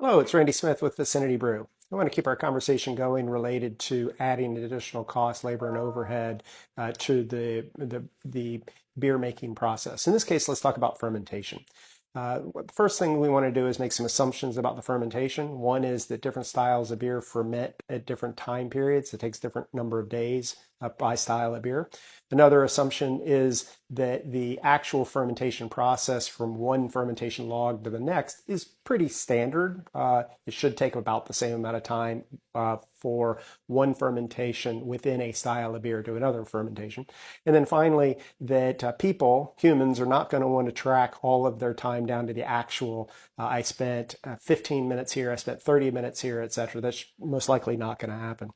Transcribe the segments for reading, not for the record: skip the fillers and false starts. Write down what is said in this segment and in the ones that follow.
Hello, it's Randy Smith with VicinityBrew. I want to keep our conversation going related to adding additional cost, labor, and overhead to the beer making process. In this case, let's talk about fermentation. The first thing we want to do is make some assumptions about the fermentation. One is that different styles of beer ferment at different time periods. It takes different number of days by style of beer. Another assumption is that the actual fermentation process from one fermentation log to the next is pretty standard. It should take about the same amount of time for one fermentation within a style of beer to another fermentation. And then finally, that people, humans, are not going to want to track all of their time down to the actual, I spent 15 minutes here, I spent 30 minutes here, etc. That's most likely not going to happen.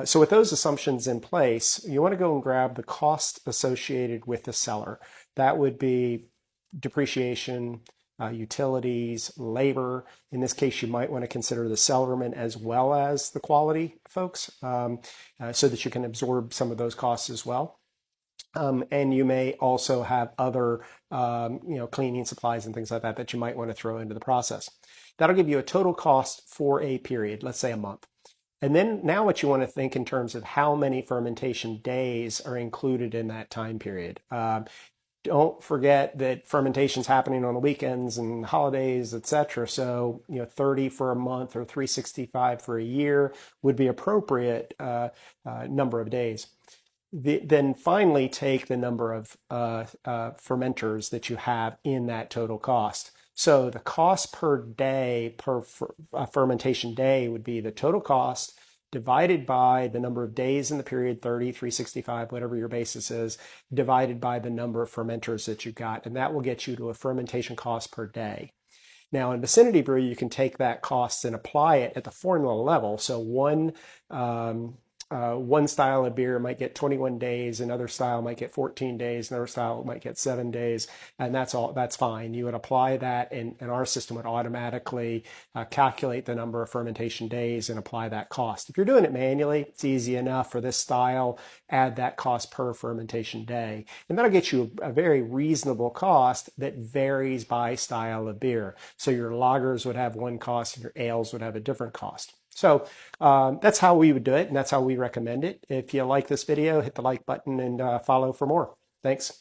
So with those assumptions in place, you want to go and grab the cost associated with the cellar. That would be depreciation, utilities, labor. In this case, you might want to consider the cellarman as well as the quality folks so that you can absorb some of those costs as well. And you may also have other, cleaning supplies and things like that that you might want to throw into the process. That'll give you a total cost for a period, let's say a month. And then now what you want to think in terms of how many fermentation days are included in that time period. Don't forget that fermentation's happening on the weekends and holidays, etc. So, 30 for a month or 365 for a year would be appropriate number of days. Then finally take the number of fermenters that you have in that total cost. So the cost per day per fermentation day would be the total cost divided by the number of days in the period, 30, 365, whatever your basis is, divided by the number of fermenters that you've got. And that will get you to a fermentation cost per day. Now in VicinityBrew, you can take that cost and apply it at the formula level. So one style of beer might get 21 days, another style might get 14 days, another style might get 7 days, and that's fine. You would apply that, and our system would automatically calculate the number of fermentation days and apply that cost. If you're doing it manually, it's easy enough for this style, add that cost per fermentation day. And that'll get you a very reasonable cost that varies by style of beer. So your lagers would have one cost and your ales would have a different cost. So that's how we would do it, and that's how we recommend it. If you like this video, hit the like button and follow for more. Thanks.